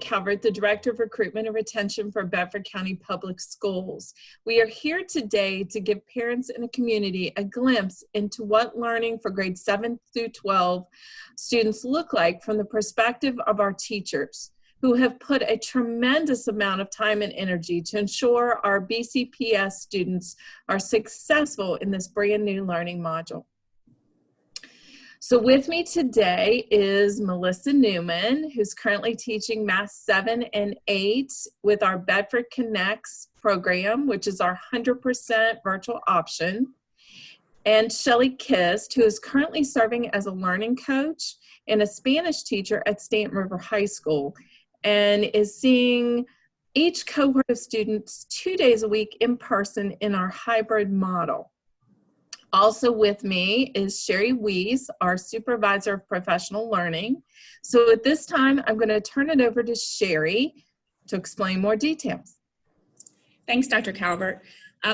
Calvert, the Director of Recruitment and Retention for Bedford County Public Schools. We are here today to give parents in the community a glimpse into what learning for grades 7 through 12 students look like from the perspective of our teachers, who have put a tremendous amount of time and energy to ensure our BCPS students are successful in this brand new learning module. So with me today is Melissa Newman, who's currently teaching Math 7 and 8 with our Bedford Connects program, which is our 100% virtual option, and Shelly Kist, who is currently serving as a learning coach and a Spanish teacher at Stanton River High School, and is seeing each cohort of students 2 days a week in person in our hybrid model. Also with me is Sherry Weiss, our Supervisor of Professional Learning. So at this time, I'm going to turn it over to Sherry to explain more details. Thanks, Dr. Calvert.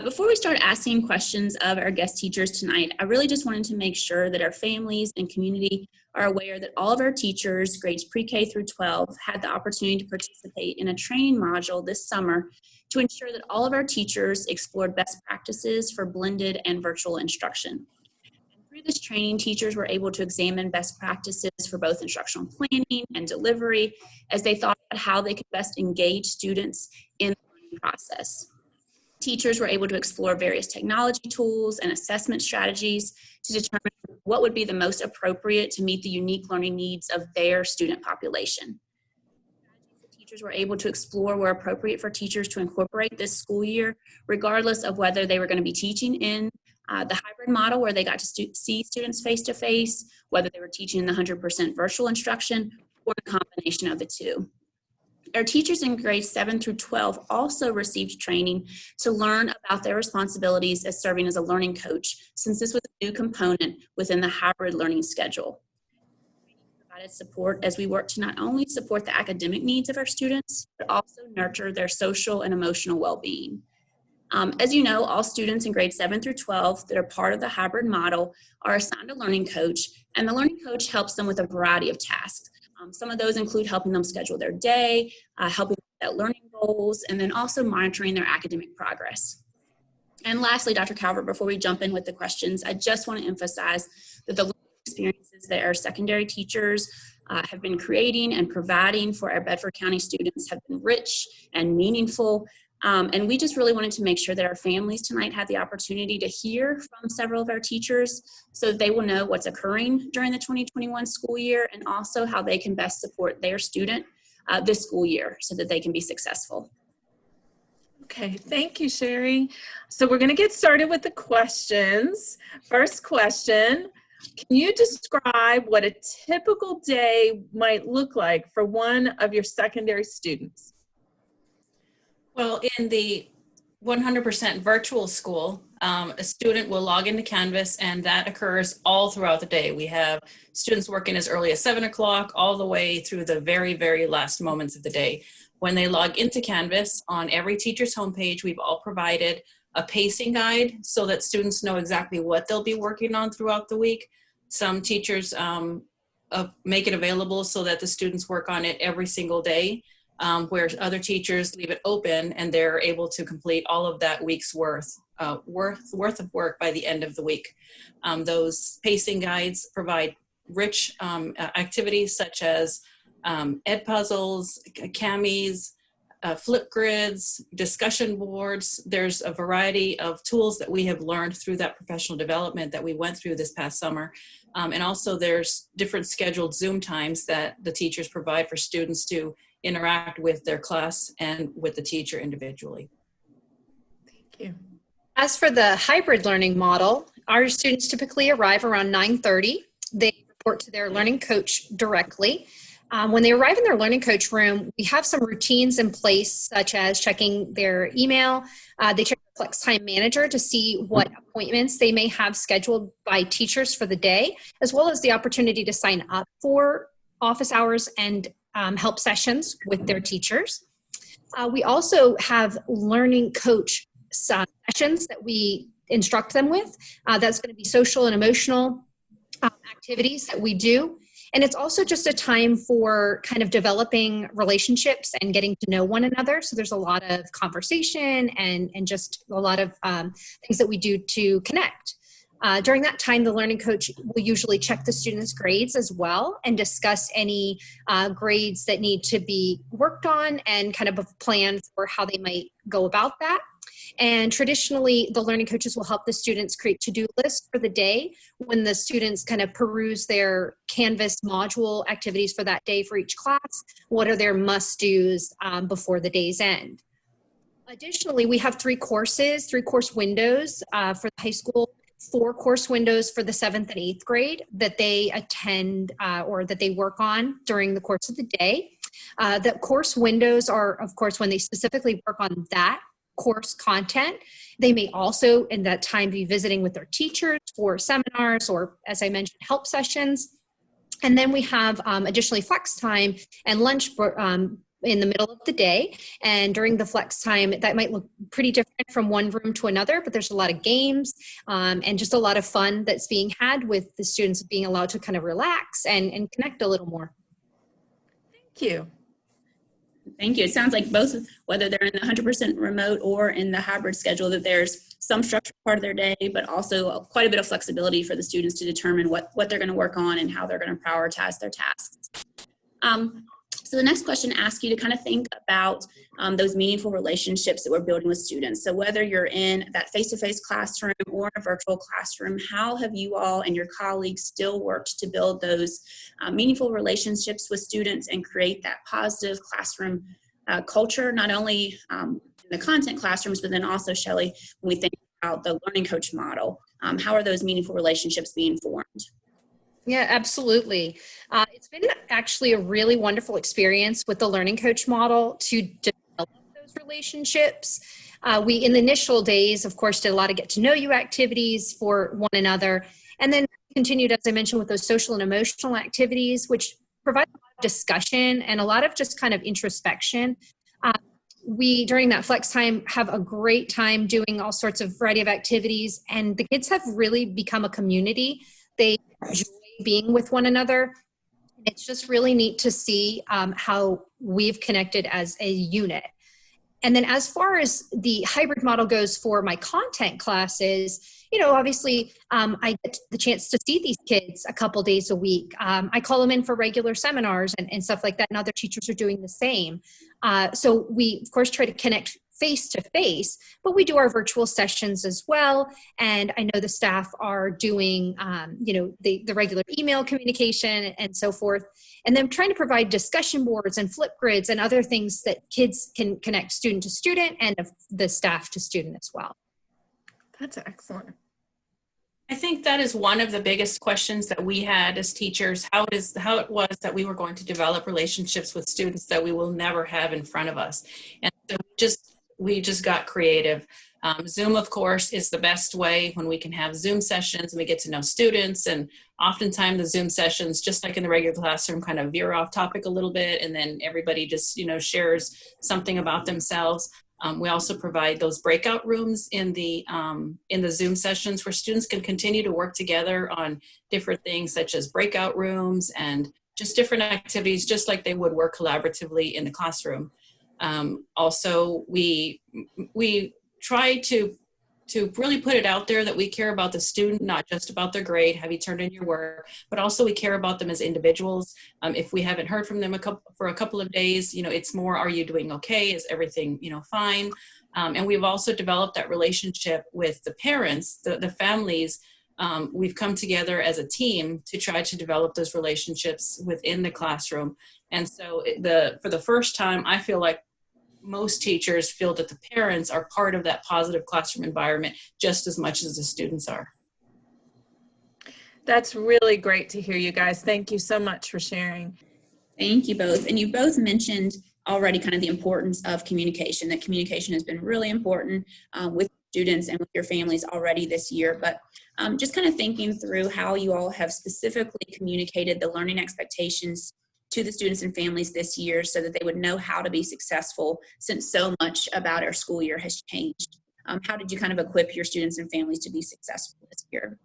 Before we start asking questions of our guest teachers tonight, I really just wanted to make sure that our families and community are aware that all of our teachers, grades pre-K through 12, had the opportunity to participate in a training module this summer to ensure that all of our teachers explored best practices for blended and virtual instruction. And through this training, teachers were able to examine best practices for both instructional planning and delivery as they thought about how they could best engage students in the learning process. Teachers were able to explore various technology tools and assessment strategies to determine what would be the most appropriate to meet the unique learning needs of their student population. Teachers were able to explore were appropriate for teachers to incorporate this school year, regardless of whether they were going to be teaching in the hybrid model where they got to see students face-to-face, whether they were teaching in the 100% virtual instruction, or a combination of the two. Our teachers in grades 7 through 12 also received training to learn about their responsibilities as serving as a learning coach, since this was a new component within the hybrid learning schedule. Provided support as we work to not only support the academic needs of our students, but also nurture their social and emotional well-being. As you know, all students in grades 7 through 12 that are part of the hybrid model are assigned a learning coach, and the learning coach helps them with a variety of tasks. Some of those include helping them schedule their day, helping them set learning goals, and then also monitoring their academic progress. And lastly, Dr. Calvert, before we jump in with the questions, I just want to emphasize that the learning experiences that our secondary teachers have been creating and providing for our Bedford County students have been rich and meaningful. And we just really wanted to make sure that our families tonight had the opportunity to hear from several of our teachers so that they will know what's occurring during the 2021 school year and also how they can best support their student this school year so that they can be successful. Okay, thank you, Sherry. So we're going to get started with the questions. First question, can you describe what a typical day might look like for one of your secondary students? Well, in the 100% virtual school, a student will log into Canvas, and that occurs all throughout the day. We have students working as early as 7 o'clock all the way through the very, very last moments of the day. When they log into Canvas, on every teacher's homepage, we've all provided a pacing guide so that students know exactly what they'll be working on throughout the week. Some teachers make it available so that the students work on it every single day. Where other teachers leave it open and they're able to complete all of that week's worth of work by the end of the week. Those pacing guides provide rich activities such as ed puzzles, camis, flip grids, discussion boards. There's a variety of tools that we have learned through that professional development that we went through this past summer. And also there's different scheduled Zoom times that the teachers provide for students to interact with their class and with the teacher individually. Thank you. As for the hybrid learning model, our students typically arrive around 9:30. They report to their learning coach directly. When they arrive in their learning coach room, we have some routines in place, such as checking their email. They check the Flex Time Manager to see what appointments they may have scheduled by teachers for the day, as well as the opportunity to sign up for office hours and help sessions with their teachers. We also have learning coach sessions that we instruct them with. That's going to be social and emotional activities that we do. And it's also just a time for kind of developing relationships and getting to know one another. So there's a lot of conversation and just a lot of things that we do to connect. During that time, the learning coach will usually check the students' grades as well and discuss any grades that need to be worked on and kind of a plan for how they might go about that. And traditionally, the learning coaches will help the students create to-do lists for the day when the students kind of peruse their Canvas module activities for that day for each class. What are their must-dos before the day's end? Additionally, we have 3 course windows for the high school, 4 course windows for the 7th and 8th grade that they attend or that they work on during the course of the day. The course windows are, of course, when they specifically work on that course content. They may also, in that time, be visiting with their teachers for seminars or, as I mentioned, help sessions. And then we have additionally flex time and lunch in the middle of the day. And during the flex time, that might look pretty different from one room to another, but there's a lot of games and just a lot of fun that's being had with the students being allowed to kind of relax and connect a little more. Thank you. Thank you. It sounds like both, whether they're in the 100% remote or in the hybrid schedule, that there's some structured part of their day, but also quite a bit of flexibility for the students to determine what they're going to work on and how they're going to prioritize their tasks. So the next question asks you to kind of think about those meaningful relationships that we're building with students. So whether you're in that face-to-face classroom or in a virtual classroom, how have you all and your colleagues still worked to build those meaningful relationships with students and create that positive classroom culture, not only in the content classrooms, but then also, Shelley, when we think about the learning coach model, how are those meaningful relationships being formed? Yeah, absolutely. It's been actually a really wonderful experience with the learning coach model to develop those relationships. We, in the initial days, of course, did a lot of get to know you activities for one another, and then continued, as I mentioned, with those social and emotional activities, which provide a lot of discussion and a lot of just kind of introspection. We, during that flex time, have a great time doing all sorts of variety of activities, and the kids have really become a community. They enjoy being with one another. It's just really neat to see how we've connected as a unit. And then as far as the hybrid model goes for my content classes, you know, obviously I get the chance to see these kids a couple days a week. I call them in for regular seminars and stuff like that, and other teachers are doing the same. So we, of course, try to connect face to face, but we do our virtual sessions as well. And I know the staff are doing, you know, the regular email communication and so forth. And then trying to provide discussion boards and flip grids and other things that kids can connect student to student and the staff to student as well. That's excellent. I think that is one of the biggest questions that we had as teachers, how it was that we were going to develop relationships with students that we will never have in front of us. And so we just got creative. Zoom, of course, is the best way when we can have Zoom sessions and we get to know students. And oftentimes the Zoom sessions, just like in the regular classroom, kind of veer off topic a little bit, and then everybody just, you know, shares something about themselves. We also provide those breakout rooms in the Zoom sessions where students can continue to work together on different things, such as breakout rooms and just different activities, just like they would work collaboratively in the classroom. Also, we try to really put it out there that we care about the student, not just about their grade, have you turned in your work, but also we care about them as individuals. If we haven't heard from them for a couple of days, you know, it's more, are you doing okay? Is everything, you know, fine? And we've also developed that relationship with the parents, the families. We've come together as a team to try to develop those relationships within the classroom. And so for the first time, I feel like most teachers feel that the parents are part of that positive classroom environment just as much as the students are. That's really great to hear, you guys. Thank you so much for sharing. Thank you both. And you both mentioned already kind of the importance of communication, that communication has been really important with students and with your families already this year. But just kind of thinking through how you all have specifically communicated the learning expectations to the students and families this year so that they would know how to be successful, since so much about our school year has changed. How did you kind of equip your students and families to be successful this year?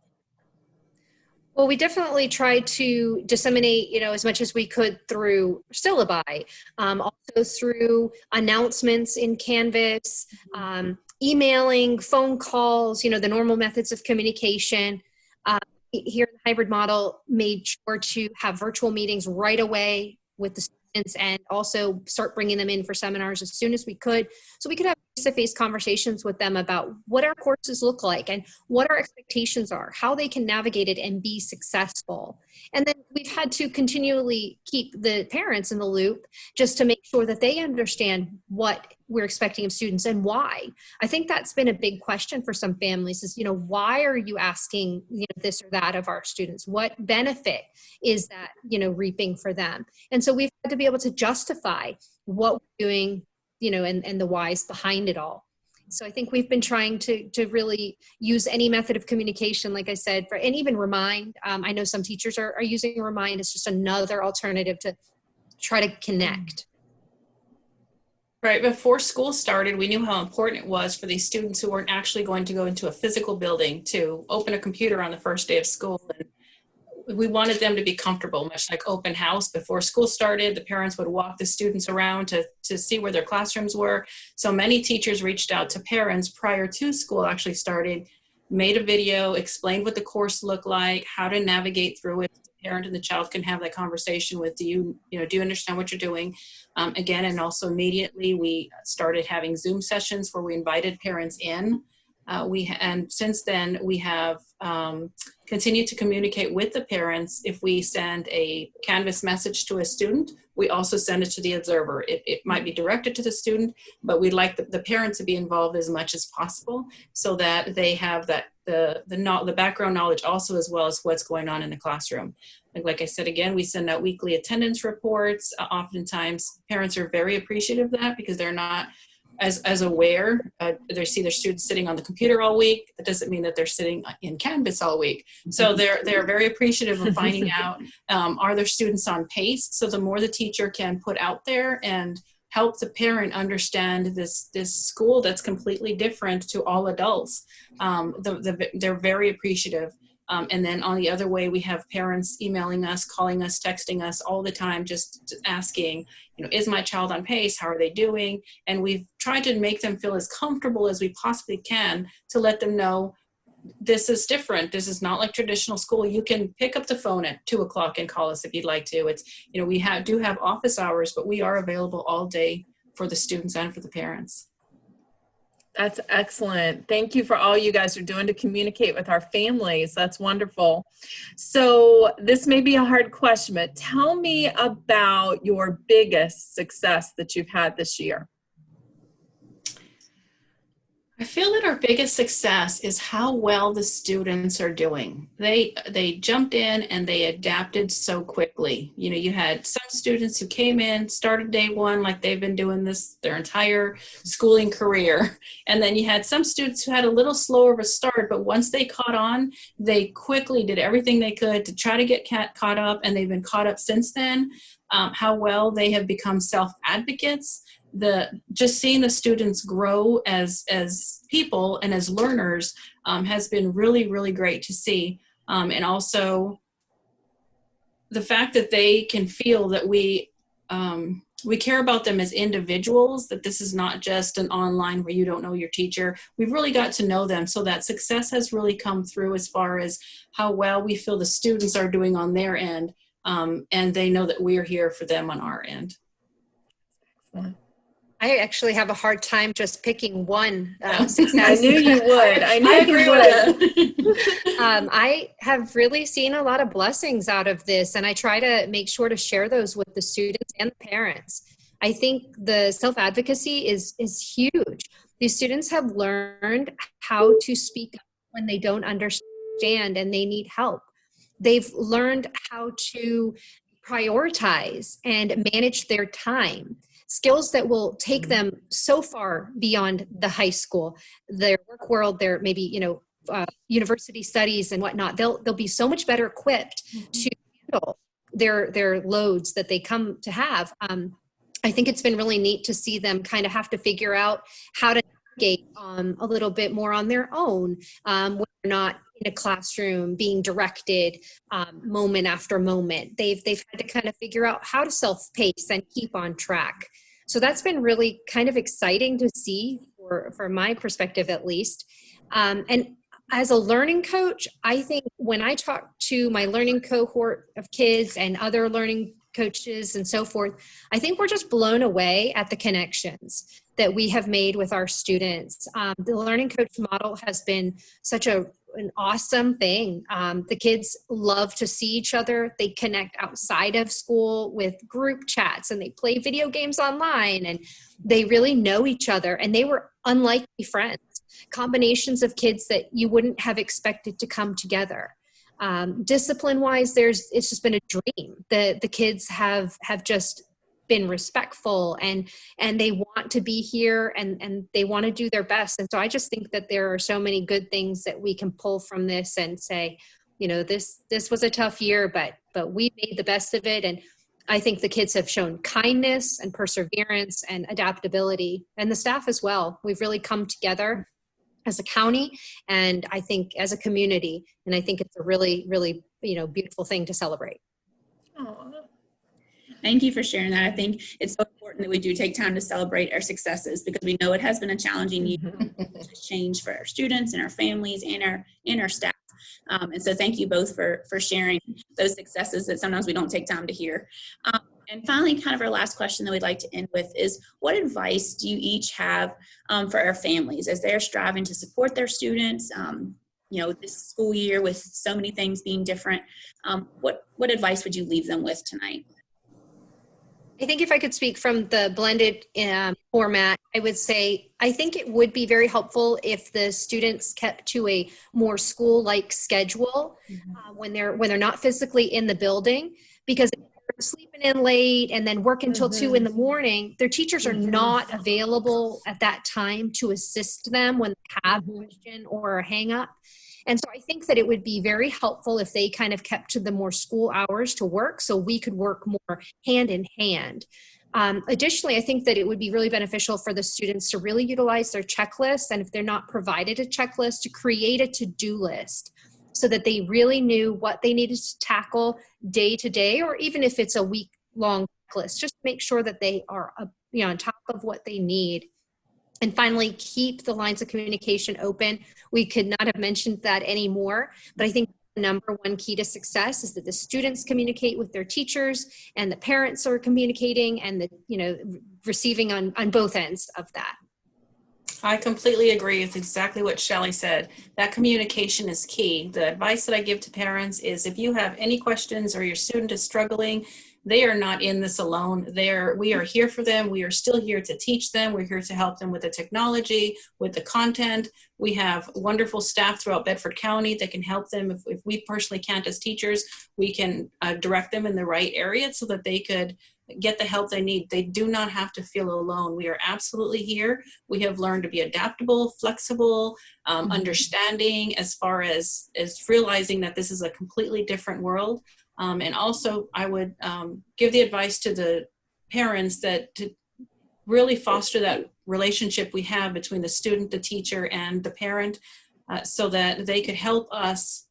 Well, we definitely tried to disseminate, as much as we could through syllabi, also through announcements in Canvas, emailing, phone calls, the normal methods of communication. Here in the hybrid model, made sure to have virtual meetings right away with the students and also start bringing them in for seminars as soon as we could, so we could have face-to-face conversations with them about what our courses look like and what our expectations are, how they can navigate it and be successful. And then we've had to continually keep the parents in the loop just to make sure that they understand what we're expecting of students and why. I think that's been a big question for some families is, why are you asking, this or that of our students? What benefit is that, reaping for them? And so we've had to be able to justify what we're doing, and the whys behind it all. So I think we've been trying to really use any method of communication, like I said, and even Remind. I know some teachers are using Remind as just another alternative to try to connect. Right. Before school started, we knew how important it was for these students who weren't actually going to go into a physical building to open a computer on the first day of school. And we wanted them to be comfortable, much like open house. Before school started, the parents would walk the students around to see where their classrooms were. So many teachers reached out to parents prior to school actually started, made a video, explained what the course looked like, how to navigate through it. The parent and the child can have that conversation with, do you understand what you're doing? Again, and also immediately we started having Zoom sessions where we invited parents in. And since then we have continued to communicate with the parents. If we send a Canvas message to a student, we also send it to the observer. It might be directed to the student, but we'd like the parent to be involved as much as possible so that they have the background knowledge also, as well as what's going on in the classroom. Like I said, again, we send out weekly attendance reports. Oftentimes parents are very appreciative of that because they're not as aware. They see their students sitting on the computer all week. That doesn't mean that they're sitting in Canvas all week. So they're very appreciative of finding out, are their students on pace? So the more the teacher can put out there and help the parent understand this school that's completely different to all adults, they're very appreciative. And then on the other way, we have parents emailing us, calling us, texting us all the time, just asking, is my child on pace? How are they doing? And we've tried to make them feel as comfortable as we possibly can to let them know this is different. This is not like traditional school. You can pick up the phone at 2 o'clock and call us if you'd like to. It's, we do have office hours, but we are available all day for the students and for the parents. That's excellent. Thank you for all you guys are doing to communicate with our families. That's wonderful. So this may be a hard question, but tell me about your biggest success that you've had this year. I feel that our biggest success is how well the students are doing. They jumped in and they adapted so quickly. You had some students who came in, started day one like they've been doing this their entire schooling career. And then you had some students who had a little slower of a start, but once they caught on, they quickly did everything they could to try to get caught up, and they've been caught up since then. How well they have become self-advocates. Just seeing the students grow as people and as learners has been really, really great to see. And also the fact that they can feel that we care about them as individuals, that this is not just an online where you don't know your teacher. We've really got to know them. So that success has really come through as far as how well we feel the students are doing on their end. And they know that we're here for them on our end. Excellent. I actually have a hard time just picking one success. I knew you would. I knew you would. I have really seen a lot of blessings out of this, and I try to make sure to share those with the students and the parents. I think the self-advocacy is huge. These students have learned how to speak up when they don't understand and they need help. They've learned how to prioritize and manage their time. Skills that will take them so far beyond the high school, their work world, their maybe, university studies and whatnot. They'll be so much better equipped to handle their loads that they come to have. I think it's been really neat to see them kind of have to figure out how to navigate a little bit more on their own when they're not in a classroom being directed moment after moment. They've had to kind of figure out how to self-pace and keep on track. So that's been really kind of exciting to see from my perspective, at least. And as a learning coach, I think when I talk to my learning cohort of kids and other learning coaches and so forth, I think we're just blown away at the connections that we have made with our students. The learning coach model has been such an awesome thing. The kids love to see each other. They connect outside of school with group chats, and they play video games online, and they really know each other, and they were unlikely friends, combinations of kids that you wouldn't have expected to come together. Discipline-wise, it's just been a dream. The kids have just been respectful, and they want to be here, and they want to do their best. And so I just think that there are so many good things that we can pull from this and say, you know, this was a tough year, but we made the best of it. And I think the kids have shown kindness and perseverance and adaptability, and the staff as well. We've really come together as a county, and I think as a community, and I think it's a really, really, beautiful thing to celebrate. Aww. Thank you for sharing that. I think it's so important that we do take time to celebrate our successes, because we know it has been a challenging year to change for our students and our families and our staff. And so thank you both for sharing those successes that sometimes we don't take time to hear. And finally, kind of our last question that we'd like to end with is, what advice do you each have for our families as they're striving to support their students? This school year with so many things being different, what advice would you leave them with tonight? I think if I could speak from the blended format, I would say I think it would be very helpful if the students kept to a more school-like schedule when they're not physically in the building, because if they're sleeping in late and then work until 2 in the morning, their teachers are not available at that time to assist them when they have a question or a hang up. And so I think that it would be very helpful if they kind of kept to the more school hours to work, so we could work more hand in hand. Additionally, I think that it would be really beneficial for the students to really utilize their checklists, and if they're not provided a checklist, to create a to-do list so that they really knew what they needed to tackle day to day, or even if it's a week-long checklist, just make sure that they are on top of what they need. And finally, keep the lines of communication open. We could not have mentioned that anymore, but I think the number one key to success is that the students communicate with their teachers, and the parents are communicating, and receiving on both ends of that. I completely agree with exactly what Shelley said. That communication is key. The advice that I give to parents is, if you have any questions or your student is struggling, they are not in this alone. We are here for them. We are still here to teach them. We're here to help them with the technology, with the content. We have wonderful staff throughout Bedford County that can help them. If we personally can't as teachers, we can direct them in the right area so that they could get the help they need. They do not have to feel alone. We are absolutely here. We have learned to be adaptable, flexible, understanding, as far as realizing that this is a completely different world. And also, I would give the advice to the parents that to really foster that relationship we have between the student, the teacher, and the parent, so that they could help us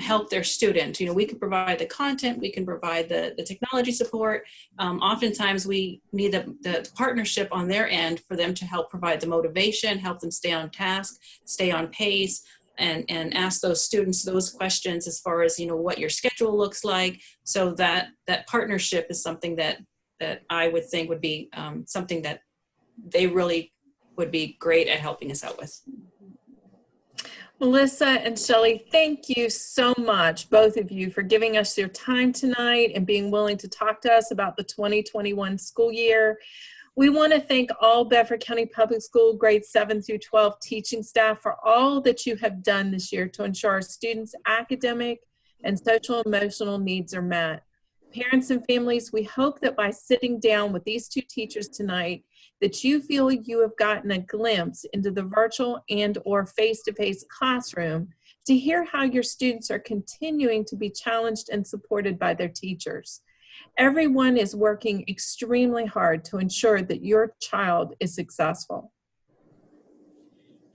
help their student. We can provide the content, we can provide the technology support. Oftentimes, we need the partnership on their end for them to help provide the motivation, help them stay on task, stay on pace, and ask those students those questions as far as, what your schedule looks like. So that partnership is something that I would think would be something that they really would be great at helping us out with. Melissa and Shelley, thank you so much, both of you, for giving us your time tonight and being willing to talk to us about the 2021 school year. We want to thank all Bedford County Public School grades 7 through 12 teaching staff for all that you have done this year to ensure our students' academic and social emotional needs are met. Parents and families, we hope that by sitting down with these two teachers tonight, that you feel you have gotten a glimpse into the virtual and/or face-to-face classroom to hear how your students are continuing to be challenged and supported by their teachers. Everyone is working extremely hard to ensure that your child is successful.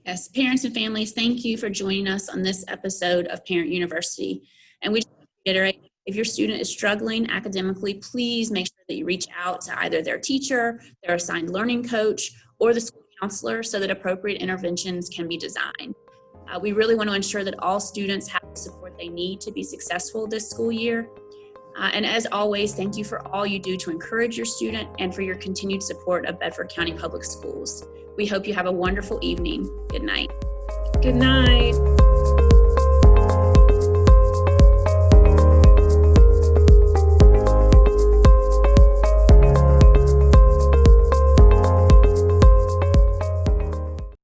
Yes, parents and families, thank you for joining us on this episode of Parent University. And we just reiterate, if your student is struggling academically, please make sure that you reach out to either their teacher, their assigned learning coach, or the school counselor so that appropriate interventions can be designed. We really want to ensure that all students have the support they need to be successful this school year. And as always, thank you for all you do to encourage your student and for your continued support of Bedford County Public Schools. We hope you have a wonderful evening. Good night. Good night.